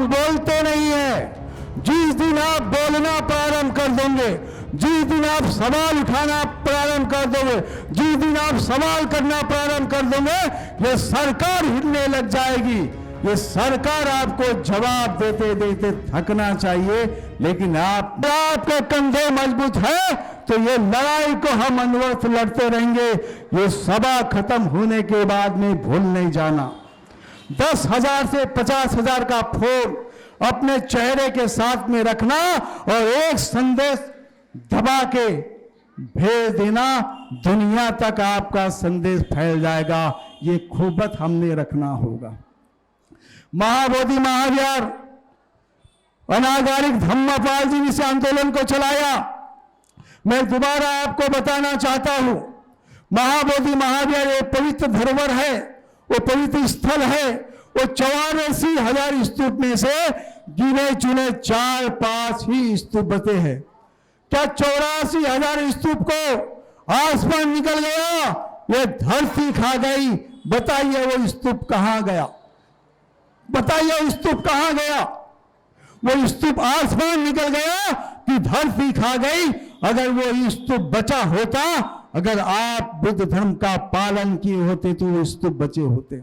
हम बोलते नहीं है। जिस दिन आप बोलना प्रारंभ कर देंगे, जिस दिन आप सवाल उठाना प्रारंभ कर दोगे, जिस दिन आप सवाल करना प्रारंभ कर देंगे, ये सरकार हिलने लग जाएगी। ये सरकार आपको जवाब देते देते थकना चाहिए, लेकिन आपके कंधे मजबूत है तो ये लड़ाई को हम अनवरत लड़ते रहेंगे। ये सभा खत्म होने के बाद में भूल नहीं जाना। 10,000 से 50,000 का फोन अपने चेहरे के साथ में रखना और एक संदेश दबा के भेज देना, दुनिया तक आपका संदेश फैल जाएगा। ये खूबत हमने रखना होगा। महाबोधि महाविहार अनागारिक धम्मपाल जी ने इस आंदोलन को चलाया। मैं दोबारा आपको बताना चाहता हूं, महाबोधि महाविहार एक पवित्र धरोहर है, वो पवित्र स्थल है। वो 84,000 स्तूप में से गिने चुने 4-5 ही स्तूप बचे हैं। क्या 84,000 स्तूप को आसमान निकल गया? ये धरती खा गई। बताइए वो स्तूप कहां गया? बताइए वो स्तूप कहां गया? वो स्तूप आसमान निकल गया कि धरती खा गई? अगर वो स्तूप बचा होता, अगर आप बुद्ध धर्म का पालन किए होते तो वो स्तूप बचे होते।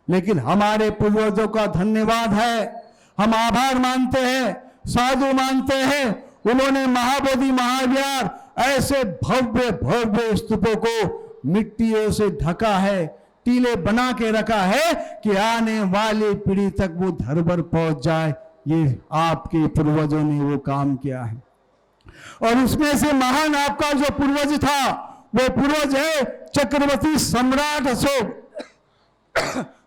लेकिन हमारे पूर्वजों का धन्यवाद है, हम आभार मानते हैं, साधु मानते हैं। उन्होंने महाबोधि महाविहार ऐसे भव्य भव्य स्तूपों को मिट्टियों से ढका है, टीले बना के रखा है कि आने वाली पीढ़ी तक वो धरोहर पहुंच जाए। ये आपके पूर्वजों ने वो काम किया है। और उसमें से महान आपका जो पूर्वज था, वो पूर्वज है चक्रवर्ती सम्राट अशोक,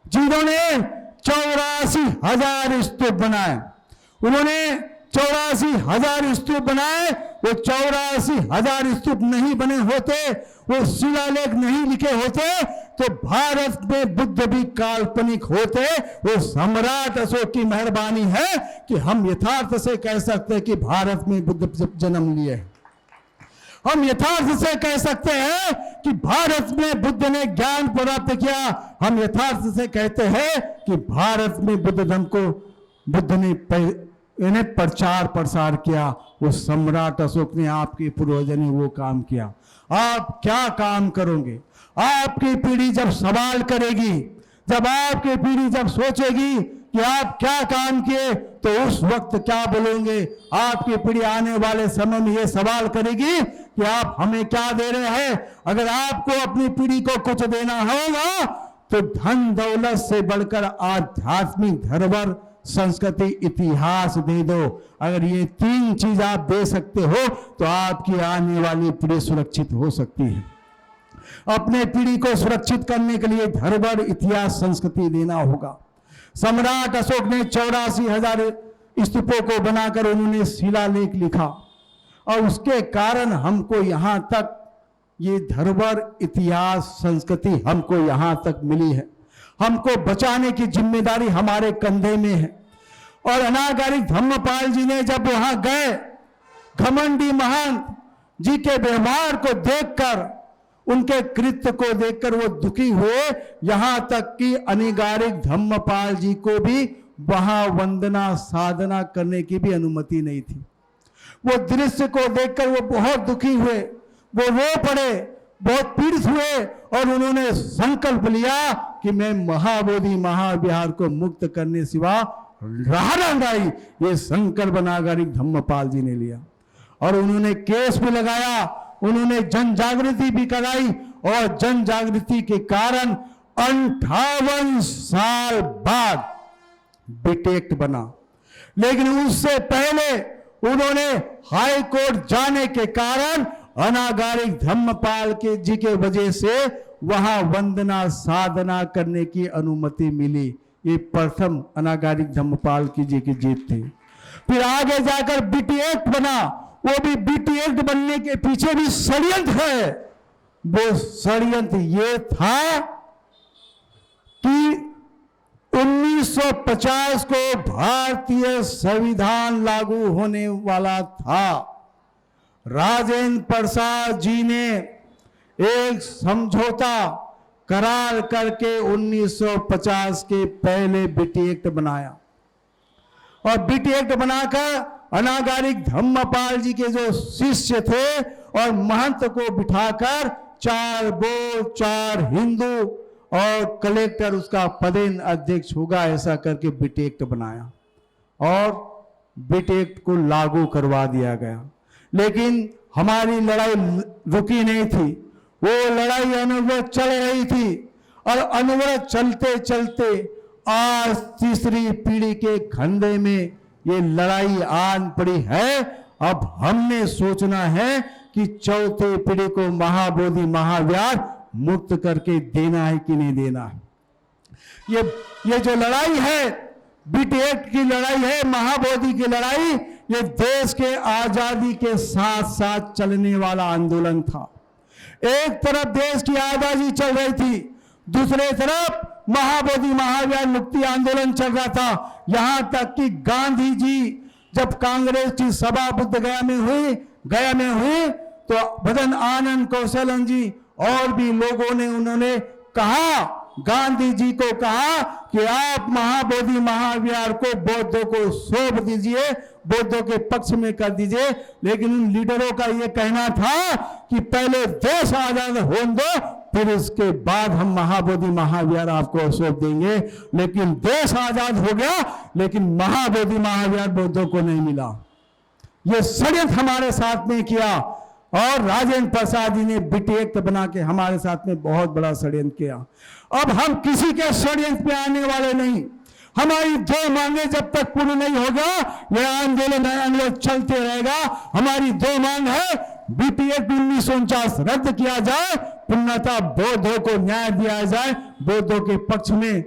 जिन्होंने 84,000 स्तूप बनाए। उन्होंने 84,000 स्तूप बनाए। वो 84,000 स्तूप नहीं बने होते, वो शिलालेख नहीं लिखे होते, तो भारत में बुद्ध भी काल्पनिक होते। वो सम्राट अशोक की मेहरबानी है कि हम यथार्थ से कह सकते हैं कि भारत में बुद्ध जन्म लिए। हम यथार्थ से कह सकते हैं कि भारत में बुद्ध ने ज्ञान प्राप्त किया। हम यथार्थ से कहते हैं कि भारत में बुद्ध धर्म को बुद्ध ने इन्हें प्रचार प्रसार किया। वो सम्राट अशोक ने, आपके पूर्वजों ने वो काम किया। आप क्या काम करोगे? आपकी पीढ़ी जब सवाल करेगी, जब आपकी पीढ़ी जब सोचेगी कि आप क्या काम किए, तो उस वक्त क्या बोलेंगे? आपकी पीढ़ी आने वाले समय में ये सवाल करेगी कि आप हमें क्या दे रहे हैं। अगर आपको अपनी पीढ़ी को कुछ देना होगा तो धन दौलत से बढ़कर आध्यात्मिक धरोहर, संस्कृति, इतिहास दे दो। अगर ये 3 चीज आप दे सकते हो तो आपकी आने वाली पीढ़ी सुरक्षित हो सकती है। अपने पीढ़ी को सुरक्षित करने के लिए धरोहर, इतिहास, संस्कृति देना होगा। सम्राट अशोक ने 84,000 स्तूपों को बनाकर उन्होंने शिलालेख लिखा, और उसके कारण हमको यहां तक ये धरोहर, इतिहास, संस्कृति हमको यहां तक मिली है। हमको बचाने की जिम्मेदारी हमारे कंधे में है। और अनागारिक धम्मपाल जी ने जब वहां गए, घमंडी महंत जी के व्यवहार को देखकर, उनके कृत्य को देखकर वो दुखी हुए। यहां तक कि अनागारिक धम्मपाल जी को भी वहां वंदना साधना करने की भी अनुमति नहीं थी। वो दृश्य को देखकर वो बहुत दुखी हुए, वो रो पड़े, बहुत पीड़ित हुए, और उन्होंने संकल्प लिया कि मैं महाबोधि महाविहार को मुक्त करने सिवा राह न आई। ये संकल्प अनागारिक धम्मपाल जी ने लिया, और उन्होंने केस भी लगाया, उन्होंने जन जागृति भी कराई, और जन जागृति के कारण 58 साल बाद बिट एक्ट बना। लेकिन उससे पहले उन्होंने हाई कोर्ट जाने के कारण अनागारिक धम्मपाल के जी के वजह से वहां वंदना साधना करने की अनुमति मिली। ये प्रथम अनागारिक धम्मपाल की जी की जीत थी। फिर आगे जाकर बिट एक्ट बना। वो भी बिट एक्ट बनने के पीछे भी षड्यंत्र है। वो षड्यंत्र ये था कि 1950 को भारतीय संविधान लागू होने वाला था। राजेंद्र प्रसाद जी ने एक समझौता करार करके 1950 के पहले बिट एक्ट बनाया। और बीटी एक्ट बनाकर अनागारिक धम्मपाल जी के जो शिष्य थे और महंत को बिठाकर 4 बोध 4 हिंदू और कलेक्टर उसका पदेन अध्यक्ष होगा, ऐसा करके बीटी एक्ट बनाया और बीटी एक्ट को लागू करवा दिया गया। लेकिन हमारी लड़ाई रुकी नहीं थी, वो लड़ाई अनवरत चल रही थी और अनवरत चलते चलते आज तीसरी पीढ़ी के खंडे में ये लड़ाई आन पड़ी है। अब हमने सोचना है कि चौथे पीढ़ी को महाबोधि महाव्यार मुक्त करके देना है कि नहीं देना है। ये जो लड़ाई है, बीटी एक्ट की लड़ाई है, महाबोधि की लड़ाई, ये देश के आजादी के साथ साथ चलने वाला आंदोलन था। एक तरफ देश की आजादी चल रही थी, दूसरे तरफ महाबोधि महाव्यार मुक्ति आंदोलन चल रहा था। यहां तक कि गांधी जी जब कांग्रेस की सभा बुद्ध गया में हुई तो भजन आनंद कौशलन जी और भी लोगों ने उन्होंने कहा, गांधी जी को कहा कि आप महाबोधि महाव्यार को बौद्धों को सौंप दीजिए, बौद्धों के पक्ष में कर दीजिए। लेकिन उन लीडरों का यह कहना था कि पहले देश आजाद होने दो, फिर इसके बाद हम महाबोधि महाव्यार आपको सौंप देंगे। लेकिन देश आजाद हो गया, लेकिन महाबोधि महाव्यार बौद्धों को नहीं मिला। ये षड्यंत्र हमारे साथ में किया और राजेंद्र प्रसाद जी ने बीटी एक्ट बना के हमारे साथ में बहुत बड़ा षड्यंत्र किया। अब हम किसी के षड्यंत्र पे आने वाले नहीं। हमारी 2 मांगे जब तक पूर्ण नहीं होगा, यह आंदोलन चलते रहेगा। हमारी 2 मांग है, बीटी एक्ट 1949 रद्द किया जाए, पूर्णतः बौद्धों को न्याय दिया जाए, बौद्धों के पक्ष में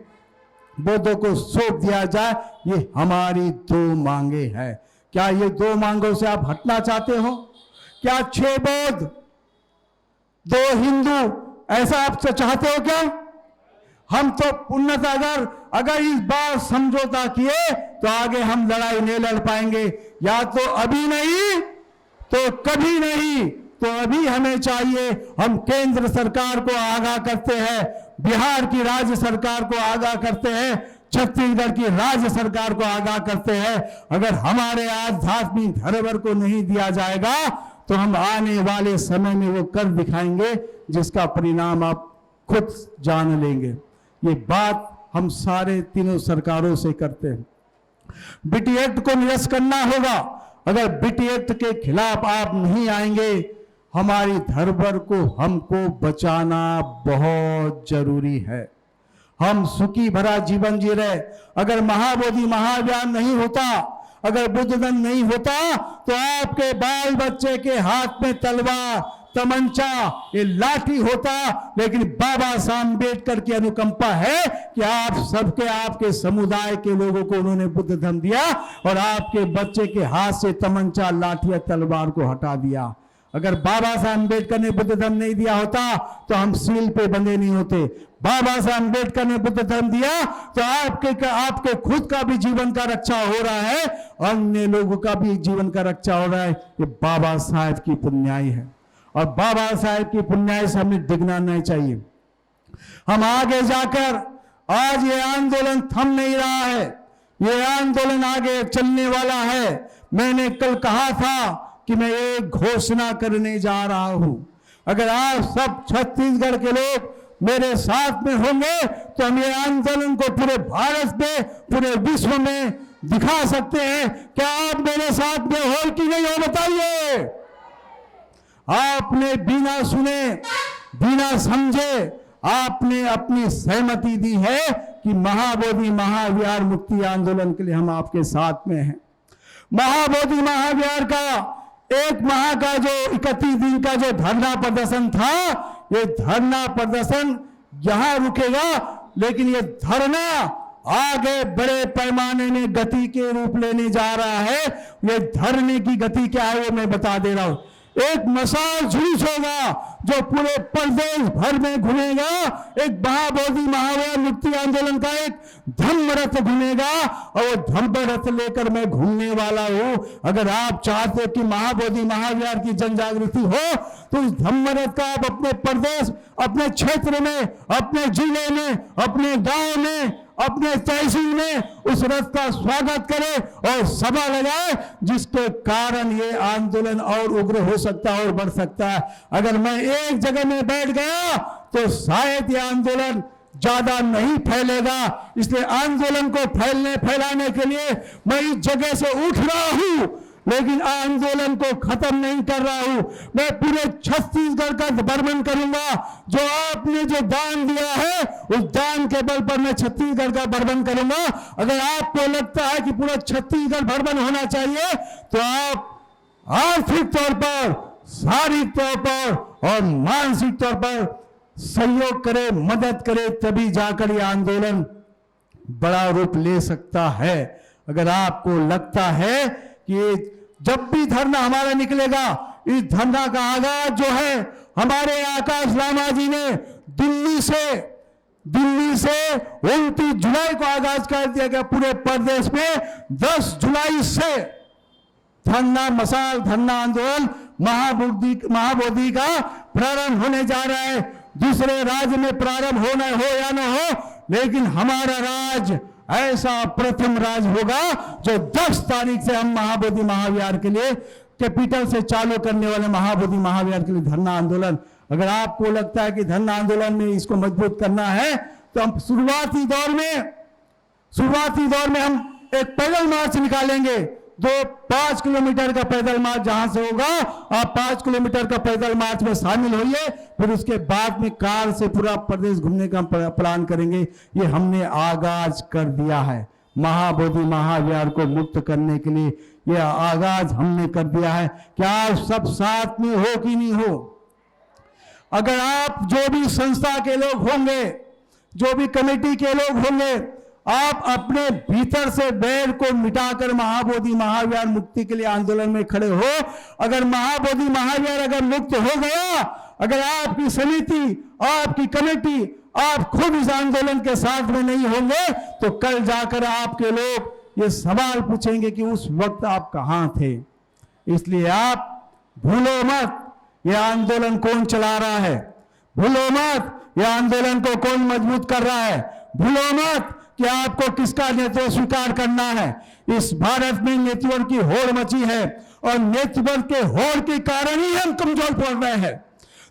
बौद्धों को सौंप दिया जाए। ये हमारी 2 मांगे हैं। क्या ये 2 मांगों से आप हटना चाहते हो? क्या 6 बौद्ध 2 हिंदू ऐसा आप चाहते हो क्या? हम तो पूर्णतः अगर इस बार समझौता किए तो आगे हम लड़ाई नहीं लड़ पाएंगे। या तो अभी नहीं तो कभी नहीं। तो अभी हमें चाहिए, हम केंद्र सरकार को आगाह करते हैं, बिहार की राज्य सरकार को आगाह करते हैं, छत्तीसगढ़ की राज्य सरकार को आगाह करते हैं। अगर हमारे आध्यात्मिक धरोहर को नहीं दिया जाएगा तो हम आने वाले समय में वो कर दिखाएंगे, जिसका परिणाम आप खुद जान लेंगे। ये बात हम सारे तीनों सरकारों से करते हैं। बीटी एक्ट को निरस्त करना होगा। अगर बीटी एक्ट के खिलाफ आप नहीं आएंगे, हमारी धरोहर को हमको बचाना बहुत जरूरी है। हम सुखी भरा जीवन जी रहे। अगर महाबोधि महाव्यार नहीं होता, अगर बुद्ध धर्म नहीं होता, तो आपके बाल बच्चे के हाथ में तलवार, तमंचा, ये लाठी होता। लेकिन बाबा साहब अम्बेडकर की अनुकंपा है कि आप सबके, आपके समुदाय के लोगों को उन्होंने बुद्ध धर्म दिया और आपके बच्चे के हाथ से तमंचा, लाठी या तलवार को हटा दिया। अगर बाबा साहब अम्बेडकर ने बुद्ध धर्म नहीं दिया होता तो हम सील पे बंधे नहीं होते। बाबा साहब अम्बेडकर ने बुद्ध धर्म दिया तो आपके खुद का भी जीवन का रक्षा हो रहा है, अन्य लोगों का भी जीवन का रक्षा हो रहा है। ये बाबा साहब की पुण्याई है और बाबा साहब की पुण्याई से हमें डिगना नहीं चाहिए। हम आगे जाकर, आज ये आंदोलन थम नहीं रहा है, ये आंदोलन आगे चलने वाला है। मैंने कल कहा था कि मैं एक घोषणा करने जा रहा हूं। अगर आप सब छत्तीसगढ़ के लोग मेरे साथ में होंगे तो हम ये आंदोलन को पूरे भारत में, पूरे विश्व में दिखा सकते हैं। क्या आप मेरे साथ में हो कि नहीं हो, बताइए। आपने बिना सुने, बिना समझे आपने अपनी सहमति दी है कि महाबोधि महाव्यार मुक्ति आंदोलन के लिए हम आपके साथ में हैं। महाबोधि महाव्यार का 1 माह का जो 31 दिन का जो धरना प्रदर्शन था, ये धरना प्रदर्शन यहां रुकेगा, लेकिन ये धरना आगे बड़े पैमाने में गति के रूप लेने जा रहा है। ये धरने की गति क्या है वो मैं बता दे रहा हूं। एक मशाल जुलूस होगा जो पूरे प्रदेश भर में घूमेगा। एक महाबोधि महाव्यार मुक्ति आंदोलन का एक धम्म रथ घूमेगा और वो धम्म रथ लेकर मैं घूमने वाला हूं। अगर आप चाहते हो कि महाबोधि महाव्यार की जन जागृति हो तो उस धम्म रथ का आप अपने प्रदेश, अपने क्षेत्र में, अपने जिले में, अपने गांव में अपने तहसील में उस रथ का स्वागत करे और सभा लगाए, जिसके कारण ये आंदोलन और उग्र हो सकता है और बढ़ सकता है। अगर मैं एक जगह में बैठ गया तो शायद ये आंदोलन ज्यादा नहीं फैलेगा। इसलिए आंदोलन को फैलाने के लिए मैं इस जगह से उठ रहा हूं, लेकिन आंदोलन को खत्म नहीं कर रहा हूं। मैं पूरे छत्तीसगढ़ का भ्रमण करूंगा। जो आपने जो दान दिया है, उस दान के बल पर मैं छत्तीसगढ़ का भ्रमण करूंगा। अगर आपको लगता है कि पूरा छत्तीसगढ़ भ्रमण होना चाहिए, तो आप आर्थिक तौर पर, शारीरिक तौर पर और मानसिक तौर पर सहयोग करें, मदद करें, तभी जाकर यह आंदोलन बड़ा रूप ले सकता है। अगर आपको लगता है कि जब भी धरना हमारा निकलेगा, इस धरना का आगाज जो है हमारे आकाश लामा जी ने दिल्ली से 29 जुलाई को आगाज कर दिया गया। पूरे प्रदेश में 10 जुलाई से धरना मसाल धरना आंदोलन महाबोधि का प्रारंभ होने जा रहा है। दूसरे राज्य में प्रारंभ होना हो या ना हो, लेकिन हमारा राज्य ऐसा प्रथम राज्य होगा जो 10 तारीख से हम महाबोधि महाविहार के लिए कैपिटल से चालू करने वाले महाबोधि महाविहार के लिए धरना आंदोलन। अगर आपको लगता है कि धरना आंदोलन में इसको मजबूत करना है, तो हम शुरुआती दौर में हम एक पैदल मार्च निकालेंगे। 5 किलोमीटर का पैदल मार्च जहां से होगा, आप 5 किलोमीटर का पैदल मार्च में शामिल होइए। फिर उसके बाद में कार से पूरा प्रदेश घूमने का प्लान करेंगे। ये हमने आगाज कर दिया है। महाबोधि महाविहार को मुक्त करने के लिए यह आगाज हमने कर दिया है। क्या आप सब साथ में हो कि नहीं हो? अगर आप जो भी संस्था के लोग होंगे, जो भी कमेटी के लोग होंगे, आप अपने भीतर से बैर को मिटाकर महाबोधि महाविहार मुक्ति के लिए आंदोलन में खड़े हो। अगर महाबोधि महाविहार अगर मुक्त हो गया, अगर आपकी समिति, आपकी कमेटी, आप खुद इस आंदोलन के साथ में नहीं होंगे, तो कल जाकर आपके लोग ये सवाल पूछेंगे कि उस वक्त आप कहां थे। इसलिए आप भूलो मत, यह आंदोलन कौन चला रहा है। भूलो मत, यह आंदोलन को कौन मजबूत कर रहा है। भूलो मत कि आपको किसका नेतृत्व स्वीकार करना है। इस भारत में नेतृत्व की होड़ मची है, और नेतृत्व के होड़ के कारण ही हम कमजोर पड़ रहे हैं।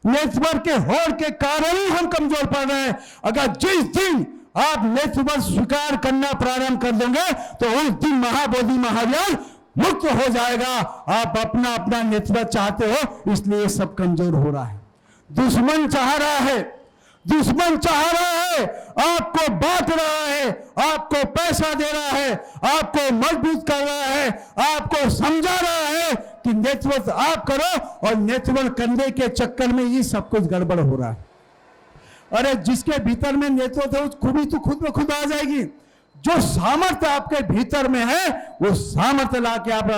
नेतृत्व के होड़ के कारण ही हम कमजोर पड़ रहे हैं। अगर जिस दिन आप नेतृत्व स्वीकार करना प्रारंभ कर देंगे, तो उस दिन महाबोधि महाविहार मुक्त हो जाएगा। आप अपना अपना नेतृत्व चाहते हो, इसलिए सब कमजोर हो रहा है। दुश्मन चाह रहा है, आपको बांट रहा है, आपको पैसा दे रहा है, आपको मजबूत कर रहा है, आपको समझा रहा है कि नेतृत्व आप करो, और नेतृत्व करने के चक्कर में ही सब कुछ गड़बड़ हो रहा है। अरे जिसके भीतर में नेतृत्व है, खूबी तो खुद में खुद आ जाएगी। जो सामर्थ्य आपके भीतर में है, वो सामर्थ्य लाके आप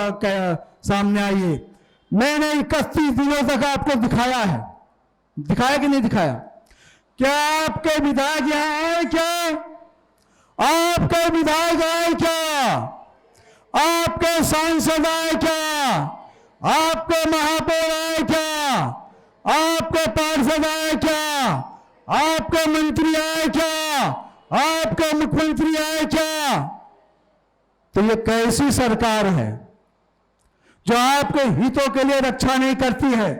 सामने आइए। मैंने 31 दिनों तक आपको दिखाया है, दिखाया कि नहीं दिखाया? क्या आपके विधायक यहां आए? क्या आपके विधायक आए? क्या आपके सांसद आए? क्या आपके महापौर आए? क्या आपके पार्षद आए? क्या आपके मंत्री आए? क्या आपके मुख्यमंत्री आए? क्या? तो ये कैसी सरकार है जो आपके हितों के लिए रक्षा नहीं करती है?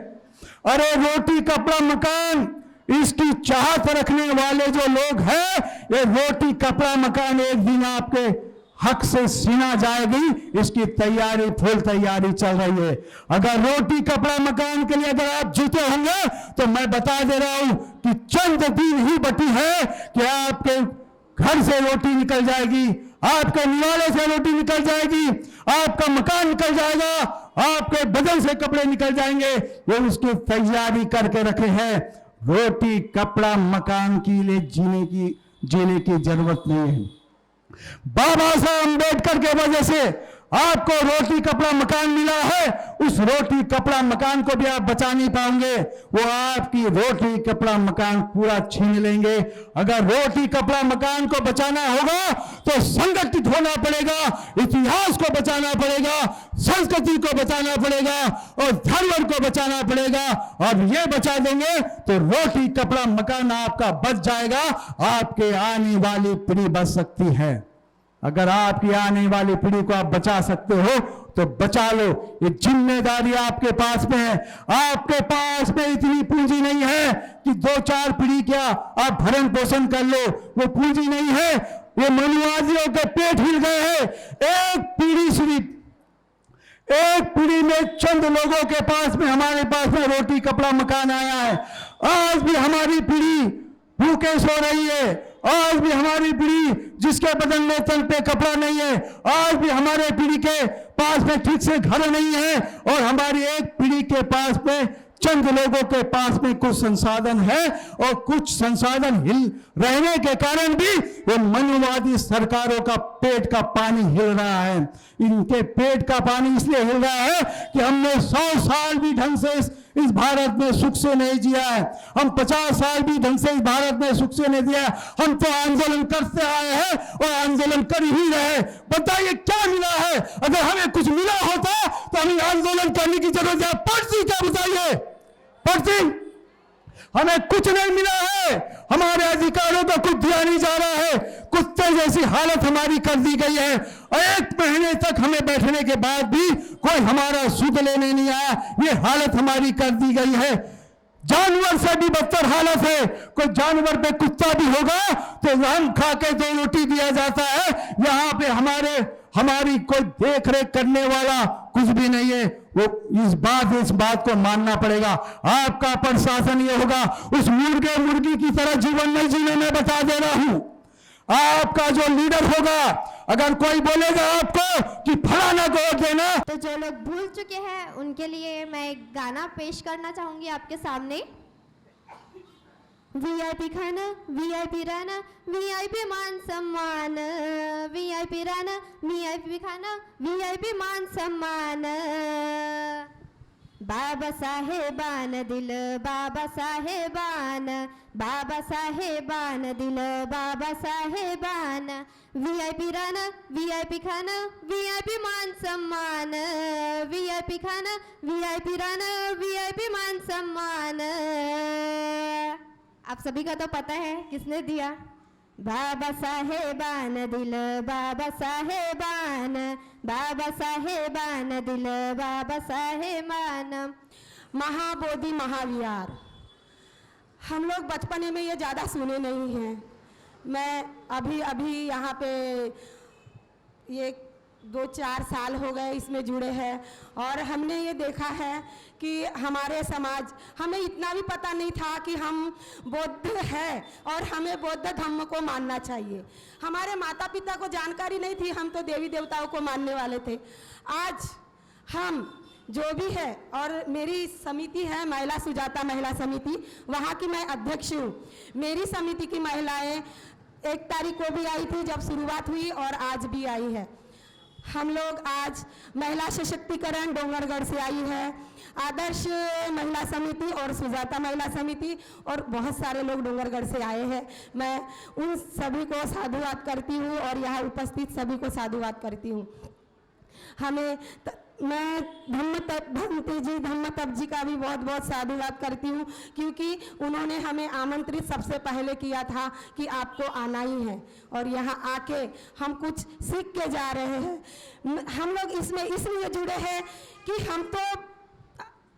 अरे रोटी कपड़ा मकान, इसकी चाहत रखने वाले जो लोग हैं, ये रोटी कपड़ा मकान एक दिन आपके हक से छीना जाएगी, इसकी तैयारी, फुल तैयारी चल रही है। अगर रोटी कपड़ा मकान के लिए अगर आप जीते होंगे, तो मैं बता दे रहा हूं कि चंद दिन ही बची है कि आपके घर से रोटी निकल जाएगी, आपके निवाले से रोटी निकल जाएगी, आपका मकान निकल जाएगा, आपके बदन से कपड़े निकल जाएंगे। ये उसकी तैयारी करके रखे हैं। रोटी कपड़ा मकान के लिए जीने की जरूरत नहीं है। बाबा साहब अम्बेडकर के वजह से आपको रोटी कपड़ा मकान मिला है, उस रोटी कपड़ा मकान को भी आप बचा नहीं पाओगे, वो आपकी रोटी कपड़ा मकान पूरा छीन लेंगे। अगर रोटी कपड़ा मकान को बचाना होगा तो संगठित होना पड़ेगा, इतिहास को बचाना पड़ेगा, संस्कृति को बचाना पड़ेगा और धरोहर को बचाना पड़ेगा। और ये बचा देंगे तो रोटी कपड़ा मकान आपका बच जाएगा, आपके आने वाली पीढ़ी बच सकती है। अगर आपकी आने वाली पीढ़ी को आप बचा सकते हो तो बचा लो, ये जिम्मेदारी आपके पास में है। आपके पास में इतनी पूंजी नहीं है कि 2-4 पीढ़ी क्या आप भरण पोषण कर लो, वो पूंजी नहीं है। ये मनुवादियों के पेट हिल गए हैं। एक पीढ़ी सिर्फ एक पीढ़ी में चंद लोगों के पास में, हमारे पास में रोटी कपड़ा मकान आया है। आज भी हमारी पीढ़ी भूखे सो रही है, आज भी हमारी पीढ़ी जिसके बदन में तन पे कपड़ा नहीं है, आज भी हमारे पीढ़ी के पास में ठीक से घर नहीं है, और हमारी एक पीढ़ी के पास में चंद लोगों के पास में कुछ संसाधन है, और कुछ संसाधन हिल रहने के कारण भी ये मनुवादी सरकारों का पेट का पानी हिल रहा है। इनके पेट का पानी इसलिए हिल रहा है कि हमने 100 साल भी ढंग से इस भारत में सुख से नहीं जिया है, हम 50 साल भी ढंग से इस भारत में सुख से नहीं दिया है। हम तो आंदोलन करते आए हैं और आंदोलन कर ही रहे। बताइए क्या मिला है? अगर हमें कुछ मिला होता तो हमें आंदोलन करने की जरूरत है? पड़ती क्या? बताइए, पड़ती? हमें कुछ नहीं मिला है, हमारे अधिकारों को कुछ दिया नहीं जा रहा है। कुत्ते जैसी हालत हमारी कर दी गई है। 1 महीने तक हमें बैठने के बाद भी कोई हमारा सुध लेने नहीं आया। ये हालत हमारी कर दी गई है। जानवर से भी बदतर हालत है। कोई जानवर पे कुत्ता भी होगा तो हम खा के 2 रोटी दिया जाता है। यहाँ पे हमारी कोई देख रेख करने वाला कुछ भी नहीं है। वो इस बात को मानना पड़ेगा। आपका प्रशासन ये होगा, उस मुर्गे मुर्गी की तरह जीवन नहीं जीने में बता दे रहा हूं। आपका जो लीडर होगा, अगर कोई बोलेगा आपको कि फलाना को वोट देना, तो जो लोग भूल चुके हैं उनके लिए मैं एक गाना पेश करना चाहूंगी आपके सामने। वीआईपी खाना, वीआईपी रहना, वीआईपी मान सम्मान, वीआईपी रहना, वीआईपी खाना, वीआईपी मान सम्मान। बाबा साहेबान दिल, बाबा साहेबान, बाबा साहेबान दिल, बाबा साहेबान। वीआईपी रहना, वीआईपी खाना, वीआईपी मान सम्मान, वीआईपी खाना, वीआईपी रहना, वीआईपी मान सम्मान। आप सभी का तो पता है किसने दिया। बाबा साहेबान दिल, बाबा साहेबान, बाबा साहेबान दिल, बाबा साहेबान। महाबोधि महाविहार, हम लोग बचपने में ये ज़्यादा सुने नहीं हैं। मैं अभी यहाँ पे ये 2-4 साल हो गए इसमें जुड़े हैं, और हमने ये देखा है कि हमारे समाज, हमें इतना भी पता नहीं था कि हम बौद्ध हैं और हमें बौद्ध धर्म को मानना चाहिए। हमारे माता पिता को जानकारी नहीं थी, हम तो देवी देवताओं को मानने वाले थे। आज हम जो भी है, और मेरी समिति है महिला सुजाता महिला समिति, वहाँ की मैं अध्यक्ष हूँ। मेरी समिति की महिलाएं 1 तारीख को भी आई थी जब शुरुआत हुई, और आज भी आई है। हम लोग आज महिला सशक्तिकरण डोंगरगढ़ से आई है, आदर्श महिला समिति और सुजाता महिला समिति, और बहुत सारे लोग डोंगरगढ़ से आए हैं। मैं उन सभी को साधुवाद करती हूँ और यहाँ उपस्थित सभी को साधुवाद करती हूँ। मैं धम्मतप जी का भी बहुत बहुत साधुवाद करती हूँ, क्योंकि उन्होंने हमें आमंत्रित सबसे पहले किया था कि आपको आना ही है, और यहाँ आके हम कुछ सीख के जा रहे हैं। हम लोग इसमें इसलिए जुड़े हैं कि हम तो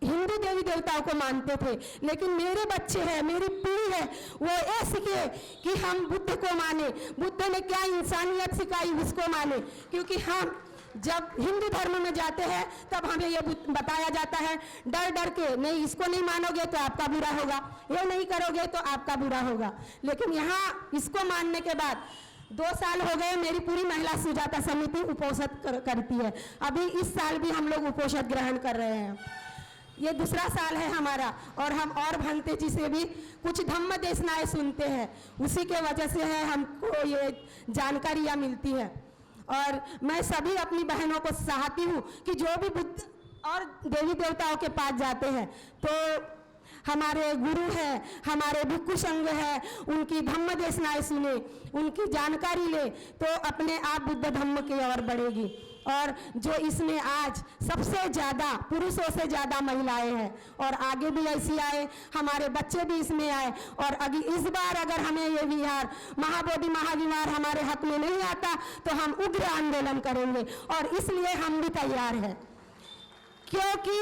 हिंदू देवी देवताओं को मानते थे, लेकिन मेरे बच्चे हैं, मेरी पीढ़ी है, वो ये सीखे कि हम बुद्ध को माने। बुद्ध ने क्या इंसानियत सिखाई उसको माने, क्योंकि हम जब हिंदू धर्म में जाते हैं तब हमें ये बताया जाता है डर डर के, नहीं इसको नहीं मानोगे तो आपका बुरा होगा, ये नहीं करोगे तो आपका बुरा होगा। लेकिन यहाँ इसको मानने के बाद 2 साल हो गए, मेरी पूरी महिला सुजाता समिति उपोषित करती है। अभी इस साल भी हम लोग उपोषित ग्रहण कर रहे हैं। ये दूसरा साल है हमारा, और हम और भंते जी से भी कुछ धम्म देशनाएं सुनते हैं, उसी के वजह से है हमको ये जानकारियाँ मिलती है। और मैं सभी अपनी बहनों को चाहती हूँ कि जो भी बुद्ध और देवी देवताओं के पास जाते हैं तो हमारे गुरु हैं, हमारे भिक्षु संघ है, उनकी धम्म देशनाएं सुने, उनकी जानकारी ले तो अपने आप बुद्ध धम्म की ओर बढ़ेगी। और जो इसमें आज सबसे ज़्यादा पुरुषों से ज़्यादा महिलाएं हैं और आगे भी ऐसी आए, हमारे बच्चे भी इसमें आए। और अभी इस बार अगर हमें ये विहार महाबोधि महाविहार हमारे हक में नहीं आता तो हम उग्र आंदोलन करेंगे और इसलिए हम भी तैयार हैं, क्योंकि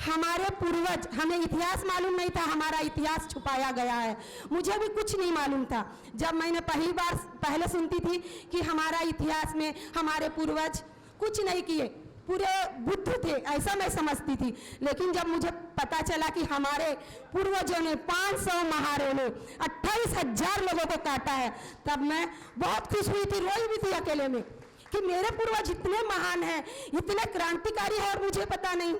हमारे पूर्वज, हमें इतिहास मालूम नहीं था, हमारा इतिहास छुपाया गया है। मुझे भी कुछ नहीं मालूम था जब मैंने पहले सुनती थी कि हमारा इतिहास में हमारे पूर्वज कुछ नहीं किए, पूरे बुद्ध थे, ऐसा मैं समझती थी। लेकिन जब मुझे पता चला कि हमारे पूर्वजों ने 500 महारों ने 28,000 लोगों को काटा है, तब मैं बहुत खुश हुई थी, रोई भी थी अकेले में कि मेरे पूर्वज इतने महान हैं, इतने क्रांतिकारी हैं और मुझे पता नहीं।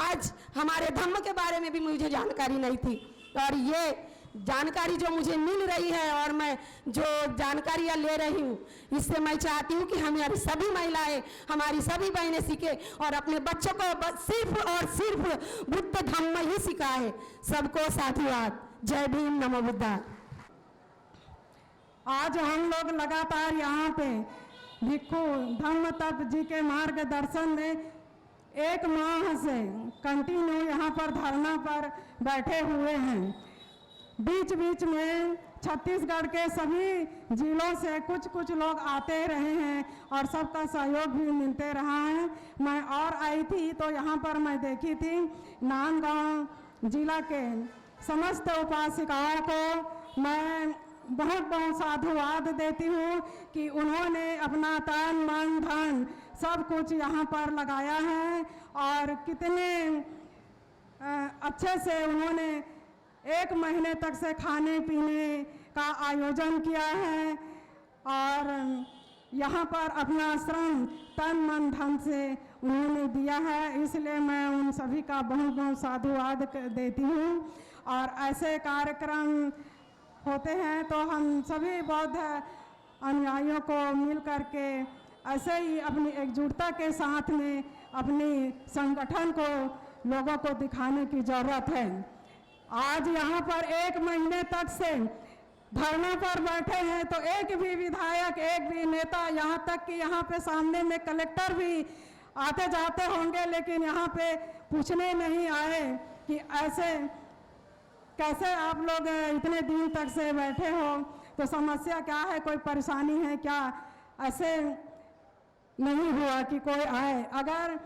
आज हमारे धम्म के बारे में भी मुझे जानकारी नहीं थी और ये जानकारी जो मुझे मिल रही है और मैं जो जानकारियाँ ले रही हूँ, इससे मैं चाहती हूँ कि हमारी सभी महिलाएं, हमारी सभी बहनें सीखे और अपने बच्चों को सिर्फ और सिर्फ बुद्ध धम्म ही सिखाए। सबको साधुवाद। जय भीम, नमो बुद्धा। आज हम लोग लगातार यहाँ पे भिक्षु धम्म तप जी के मार्गदर्शन में 1 माह से कंटिन्यू यहाँ पर धरना पर बैठे हुए हैं। बीच बीच में छत्तीसगढ़ के सभी जिलों से कुछ लोग आते रहे हैं और सबका सहयोग भी मिलते रहा है। मैं और आई थी तो यहाँ पर मैं देखी थी नांदगांव जिला के समस्त उपासिकाओं को मैं बहुत बहुत साधुवाद देती हूँ कि उन्होंने अपना तन मन धन सब कुछ यहाँ पर लगाया है और कितने अच्छे से उन्होंने 1 महीने तक से खाने पीने का आयोजन किया है और यहाँ पर अपना श्रम तन मन धन से उन्होंने दिया है। इसलिए मैं उन सभी का बहुत बहुत साधुवाद देती हूँ। और ऐसे कार्यक्रम होते हैं तो हम सभी बौद्ध अनुयायियों को मिल करके ऐसे ही अपनी एकजुटता के साथ में अपनी संगठन को लोगों को दिखाने की ज़रूरत है। आज यहाँ पर 1 महीने तक से धरना पर बैठे हैं तो एक भी विधायक, एक भी नेता, यहाँ तक कि यहाँ पे सामने में कलेक्टर भी आते जाते होंगे, लेकिन यहाँ पे पूछने नहीं आए कि ऐसे कैसे आप लोग इतने दिन तक से बैठे हो, तो समस्या क्या है, कोई परेशानी है क्या। ऐसे नहीं हुआ कि कोई आए। अगर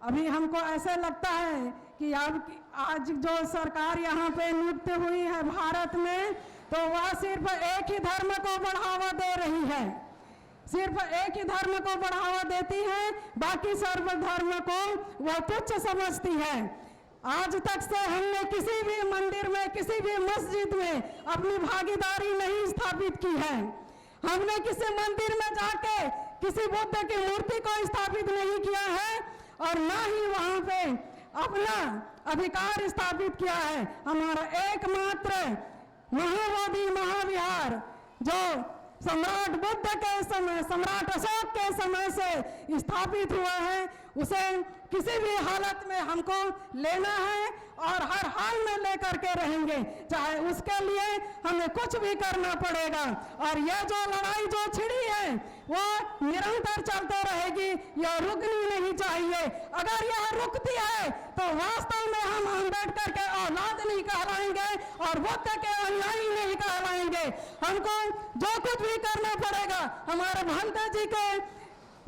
अभी हमको ऐसे लगता है कि अब आज जो सरकार यहाँ पे नियुक्त हुई है भारत में, तो वह सिर्फ एक ही धर्म को बढ़ावा दे रही है, सिर्फ एक ही धर्म को बढ़ावा देती है, बाकी सर्व धर्म को वह तुच्छ समझती है। आज तक से हमने किसी भी मंदिर में, किसी भी मस्जिद में अपनी भागीदारी नहीं स्थापित की है। हमने किसी मंदिर में जाके किसी बुद्ध की मूर्ति को स्थापित नहीं किया है और ना ही वहाँ पे अपना अधिकार स्थापित किया है। हमारा एकमात्र महाबोधि महाविहार जो सम्राट बुद्ध के समय, सम्राट अशोक के समय से स्थापित हुआ है, उसे किसी भी हालत में हमको लेना है और हर हाल में लेकर के रहेंगे, चाहे उसके लिए हमें कुछ भी करना पड़ेगा। और यह जो लड़ाई जो छिड़ी है वो निरंतर चलते रहेगी, यह रुकनी नहीं चाहिए। अगर यह रुकती है तो वास्तव में हम अम्बेडकर के औलाद नहीं कहलाएंगे और बुद्ध के अनुयायी नहीं कहलाएंगे। हमको जो कुछ भी करना पड़ेगा हमारे भंते जी के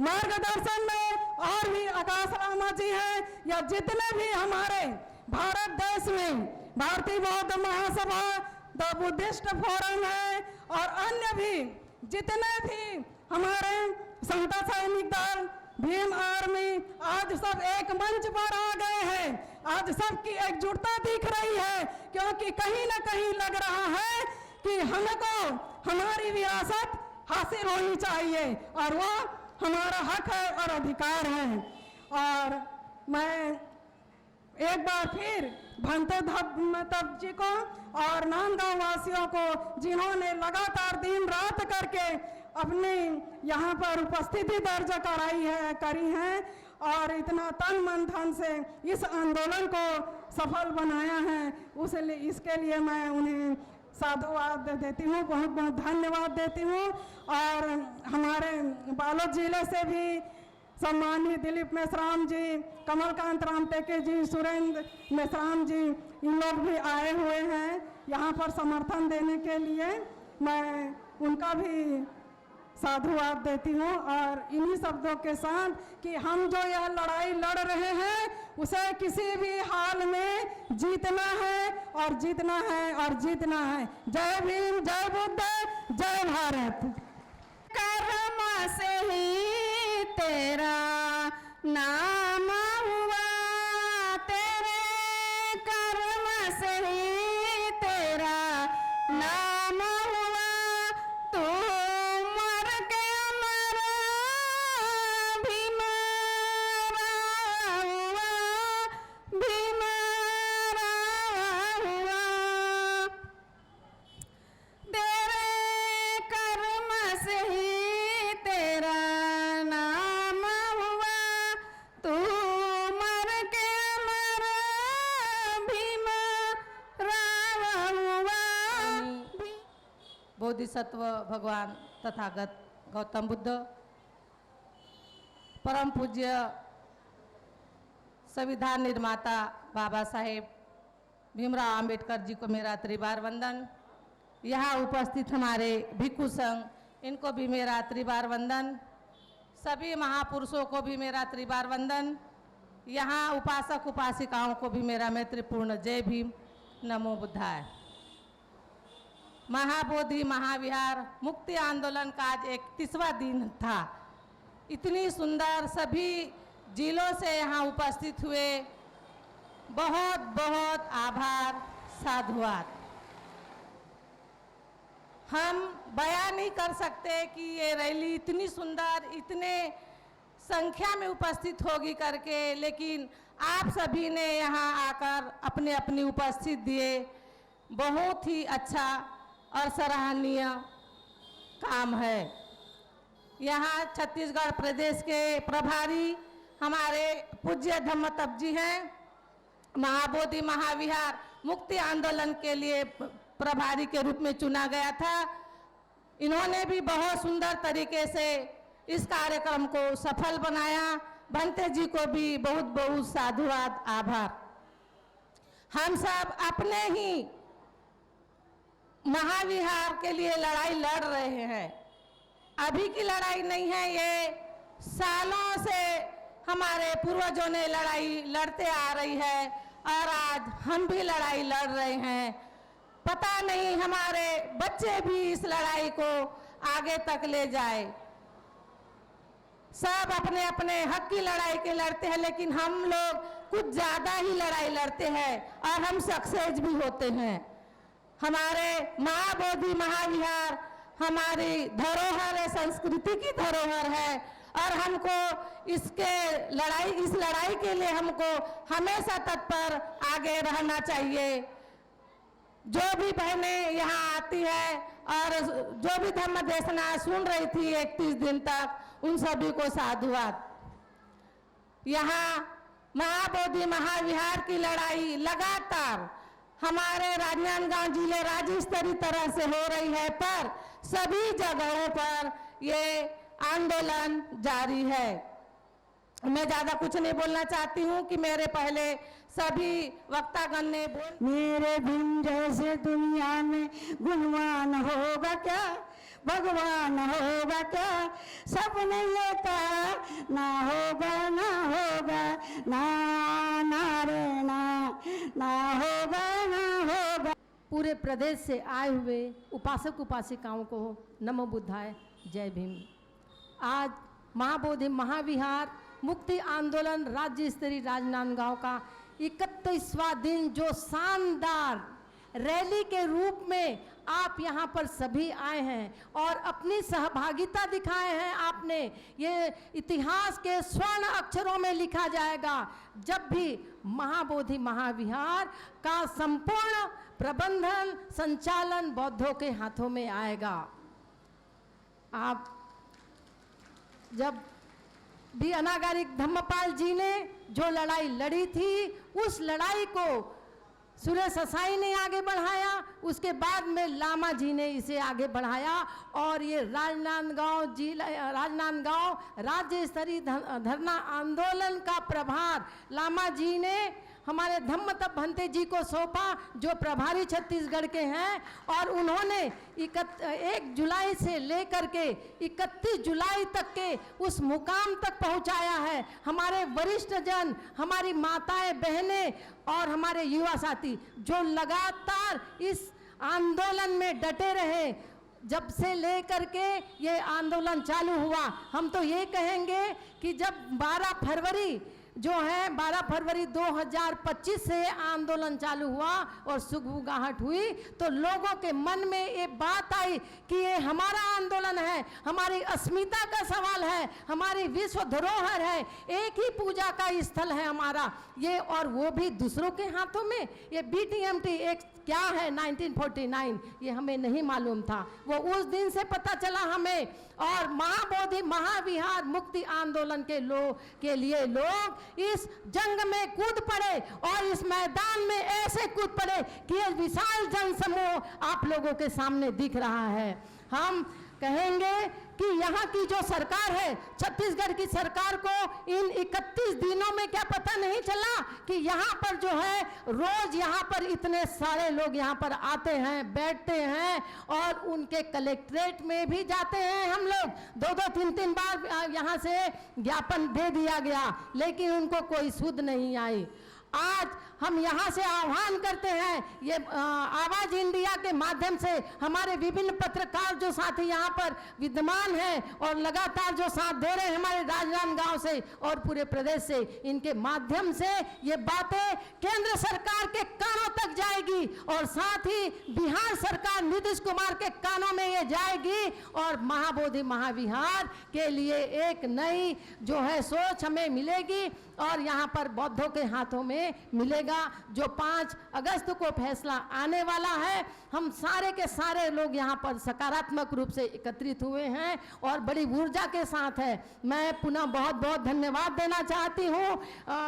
मार्गदर्शन में, और भी आकाश रामा जी हैं या जितने भी हमारे भारत देश में भारतीय बौद्ध महासभा, द बुद्धिस्ट फोरम है और अन्य भी जितने भी हमारे समता सैनिक दल, भीम आर्मी, आज सब एक मंच पर आ गए हैं। आज सबकी एकजुटता दिख रही है, क्योंकि कहीं ना कहीं लग रहा है कि हमको हमारी विरासत हासिल होनी चाहिए और वो हमारा हक है और अधिकार है। और मैं एक बार फिर भंते धम्म तप जी को और नांदगांव वासियों को, जिन्होंने लगातार दिन रात करके अपनी यहाँ पर उपस्थिति दर्ज करी है और इतना तन मन धन से इस आंदोलन को सफल बनाया है, इसके लिए मैं उन्हें साधुवाद देती हूँ, बहुत बहुत धन्यवाद देती हूँ। और हमारे बालोद जिले से भी सम्मानित दिलीप मेश्राम जी, कमलकांत राम टेके जी, सुरेंद्र मेश्राम जी, इन लोग भी आए हुए हैं यहाँ पर समर्थन देने के लिए। मैं उनका भी साधुवाद देती हूँ और इन्हीं शब्दों के साथ कि हम जो यह लड़ाई लड़ रहे हैं उसे किसी भी हाल में जीतना है और जीतना है और जीतना है। जय भीम, जय बुद्ध, जय भारत। कर्म से ही तेरा नाम हुआ, तेरे कर्म से ही तेरा नाम हुआ, तू मर के मरा भीमरा हुआ, भीमरा हुआ, तेरे कर्म से ही तेरा नाम हुआ, तू मर के मरा भीमरा हुआ। बोधिसत्व भगवान तथागत गौतम बुद्ध, परम पूज्य संविधान निर्माता बाबा साहेब भीमराव अंबेडकर जी को मेरा त्रिवार वंदन। यहाँ उपस्थित हमारे भिक्षु संघ, इनको भी मेरा त्रिवार वंदन। सभी महापुरुषों को भी मेरा त्रिवार वंदन। यहाँ उपासक उपासिकाओं को भी मेरा मैत्रीपूर्ण जय भीम, नमो बुद्धाय। महाबोधि महाविहार मुक्ति आंदोलन का आज 31वां दिन था। इतनी सुंदर सभी जिलों से यहाँ उपस्थित हुए, बहुत बहुत आभार, साधुवाद। हम बयान नहीं कर सकते कि ये रैली इतनी सुंदर, इतने संख्या में उपस्थित होगी करके, लेकिन आप सभी ने यहाँ आकर अपने अपनी उपस्थित दिए। बहुत ही अच्छा और सराहनीय काम है। यहाँ छत्तीसगढ़ प्रदेश के प्रभारी हमारे पूज्य धम्मतप जी हैं। महाबोधि महाविहार मुक्ति आंदोलन के लिए प्रभारी के रूप में चुना गया था। इन्होंने भी बहुत सुंदर तरीके से इस कार्यक्रम को सफल बनाया। भंते जी को भी बहुत बहुत साधुवाद, आभार। हम सब अपने ही महाविहार के लिए लड़ाई लड़ रहे हैं। अभी की लड़ाई नहीं है, ये सालों से हमारे पूर्वजों ने लड़ाई लड़ते आ रही है और आज हम भी लड़ाई लड़ रहे हैं। पता नहीं हमारे बच्चे भी इस लड़ाई को आगे तक ले जाए। सब अपने अपने हक की लड़ाई के लड़ते हैं, लेकिन हम लोग कुछ ज़्यादा ही लड़ाई लड़ते हैं और हम सक्सेस भी होते हैं। हमारे महाबोधि महाविहार हमारी धरोहर है, संस्कृति की धरोहर है और हमको इस लड़ाई के लिए हमको हमेशा तत्पर आगे रहना चाहिए। जो भी बहनें यहाँ आती है और जो भी धर्म देशना सुन रही थी 31 दिन तक, उन सभी को साधुवाद। यहाँ महाबोधि महाविहार की लड़ाई लगातार हमारे राजनांदगांव जिले राज्य स्तरीय तरह से हो रही है, पर सभी जगहों पर ये आंदोलन जारी है। मैं ज़्यादा कुछ नहीं बोलना चाहती हूँ कि मेरे पहले सभी वक्तागण ने मेरे भीम जैसे दुनिया में गुणवान होगा क्या, भगवान होगा क्या, सपने लेता ना होगा ना होगा ना, नारे ना होगा ना होगा। पूरे प्रदेश से आए हुए उपासक उपासिकाओं को नमो बुद्धाय, जय भीम। आज महाबोधि महाविहार मुक्ति आंदोलन राज्य स्तरीय राजनांदगांव का 31वां दिन, जो शानदार रैली के रूप में आप यहाँ पर सभी आए हैं और अपनी सहभागिता दिखाए हैं आपने। ये इतिहास के स्वर्ण अक्षरों में लिखा जाएगा जब भी महाबोधि महाविहार का संपूर्ण प्रबंधन संचालन बौद्धों के हाथों में आएगा। आप जब भी अनागारिक धम्मपाल जी ने जो लड़ाई लड़ी थी, उस लड़ाई को सुरेश असाई ने आगे बढ़ाया, उसके बाद में लामा जी ने इसे आगे बढ़ाया और ये राजनांदगांव राज्य स्तरीय धरना आंदोलन का प्रभार लामा जी ने हमारे धम्मतप भंते जी को सौंपा, जो प्रभारी छत्तीसगढ़ के हैं, और उन्होंने 1 जुलाई से लेकर के 31 जुलाई तक के उस मुकाम तक पहुंचाया है। हमारे वरिष्ठ जन, हमारी माताएं बहनें और हमारे युवा साथी जो लगातार इस आंदोलन में डटे रहे, जब से लेकर के ये आंदोलन चालू हुआ। हम तो ये कहेंगे कि जब 12 फरवरी जो है 12 फरवरी 2025 से आंदोलन चालू हुआ और सुगबुगाहट हुई, तो लोगों के मन में ये बात आई कि ये हमारा आंदोलन है, हमारी अस्मिता का सवाल है, हमारी विश्व धरोहर है, एक ही पूजा का स्थल है हमारा ये, और वो भी दूसरों के हाथों में। ये BTMT एक क्या है 1949, ये हमें नहीं मालूम था, वो उस दिन से पता चला हमें। और महाबोधि महाविहार मुक्ति आंदोलन के लिए लोग इस जंग में कूद पड़े और इस मैदान में ऐसे कूद पड़े कि ये विशाल जनसमूह आप लोगों के सामने दिख रहा है। हम कहेंगे कि यहाँ की जो सरकार है, छत्तीसगढ़ की सरकार को इन 31 दिनों में क्या पता नहीं चला कि यहाँ पर जो है रोज यहाँ पर इतने सारे लोग यहाँ पर आते हैं, बैठते हैं और उनके कलेक्ट्रेट में भी जाते हैं। हम लोग 2-2, 3-3 बार यहाँ से ज्ञापन दे दिया गया, लेकिन उनको कोई सुध नहीं आई। आज हम यहाँ से आह्वान करते हैं, ये आवाज इंडिया के माध्यम से हमारे विभिन्न पत्रकार जो साथी यहाँ पर विद्यमान हैं और लगातार जो साथ दे रहे हैं हमारे राजनांदगांव से और पूरे प्रदेश से, इनके माध्यम से ये बातें केंद्र सरकार के कानों तक जाएगी और साथ ही बिहार सरकार नीतीश कुमार के कानों में ये जाएगी और महाबोधि महाविहार के लिए एक नई जो है सोच हमें मिलेगी और यहाँ पर बौद्धों के हाथों में मिलेगा। जो 5 अगस्त को फैसला आने वाला है, हम सारे के सारे लोग यहाँ पर सकारात्मक रूप से एकत्रित हुए हैं और बड़ी ऊर्जा के साथ है। मैं पुनः बहुत बहुत धन्यवाद देना चाहती हूँ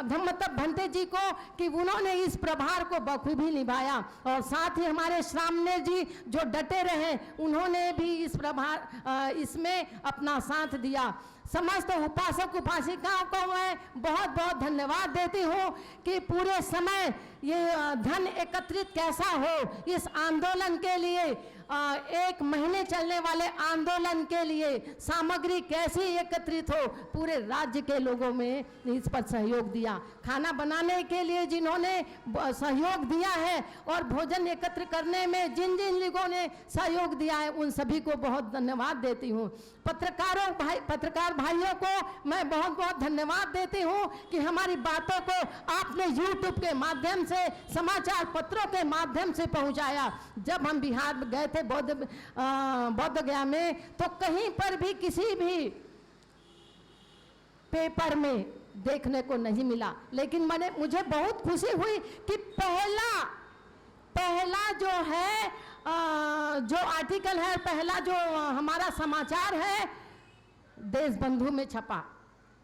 धम्मतप भंते जी को कि उन्होंने इस प्रभार को बखूबी निभाया और साथ ही हमारे श्रामने जी जो डटे रहे, उन्होंने भी इस प्रभार इसमें अपना साथ दिया। समस्त उपासक उपासिकाओं को मैं बहुत बहुत धन्यवाद देती हूँ कि पूरे समय ये धन एकत्रित कैसा हो इस आंदोलन के लिए, 1 महीने चलने वाले आंदोलन के लिए सामग्री कैसी एकत्रित हो, पूरे राज्य के लोगों में इस पर सहयोग दिया। खाना बनाने के लिए जिन्होंने सहयोग दिया है और भोजन एकत्र करने में जिन जिन लोगों ने सहयोग दिया है, उन सभी को बहुत धन्यवाद देती हूँ। पत्रकार भाइयों को मैं बहुत बहुत धन्यवाद देती हूँ कि हमारी बातों को आपने YouTube के माध्यम से, समाचार पत्रों के माध्यम से पहुँचाया। जब हम बिहार गए थे बोध गया में, तो कहीं पर भी किसी भी पेपर में देखने को नहीं मिला, लेकिन मुझे बहुत खुशी हुई कि पहला जो है जो आर्टिकल है, पहला जो हमारा समाचार है देशबंधु में छपा,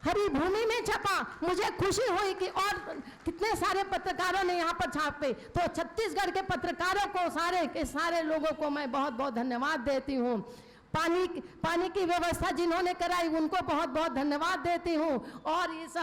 हरी भूमि में छपा। मुझे खुशी हुई कि और कितने सारे पत्रकारों ने यहाँ पर छापे, तो छत्तीसगढ़ के पत्रकारों को सारे के सारे लोगों को मैं बहुत बहुत धन्यवाद देती हूँ। पानी की व्यवस्था जिन्होंने कराई उनको बहुत बहुत धन्यवाद देती हूँ। और इस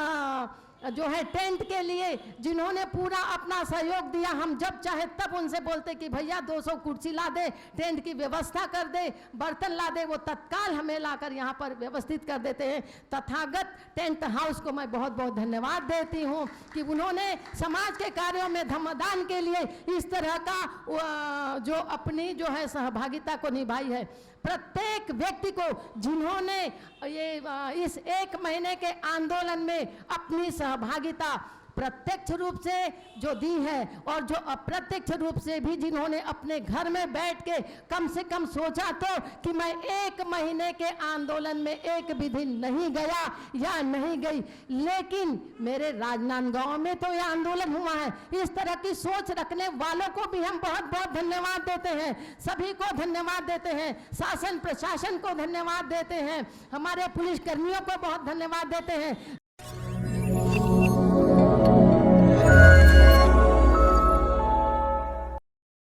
जो है टेंट के लिए जिन्होंने पूरा अपना सहयोग दिया, हम जब चाहे तब उनसे बोलते कि भैया 200 कुर्सी ला दे, टेंट की व्यवस्था कर दे, बर्तन ला दे, वो तत्काल हमें लाकर यहाँ पर व्यवस्थित कर देते हैं। तथागत टेंट हाउस को मैं बहुत बहुत धन्यवाद देती हूँ कि उन्होंने समाज के कार्यों में धम्मदान के लिए इस तरह का जो अपनी जो है सहभागिता को निभाई है। प्रत्येक व्यक्ति को जिन्होंने ये इस 1 महीने के आंदोलन में अपनी सहभागिता प्रत्यक्ष रूप से जो दी है और जो अप्रत्यक्ष रूप से भी जिन्होंने अपने घर में बैठ के कम से कम सोचा तो कि मैं 1 महीने के आंदोलन में एक भी दिन नहीं गया या नहीं गई, लेकिन मेरे राजनांदगांव में तो यह आंदोलन हुआ है। इस तरह की सोच रखने वालों को भी हम बहुत बहुत धन्यवाद देते हैं, सभी को धन्यवाद देते हैं, शासन प्रशासन को धन्यवाद देते हैं, हमारे पुलिस कर्मियों को बहुत धन्यवाद देते हैं।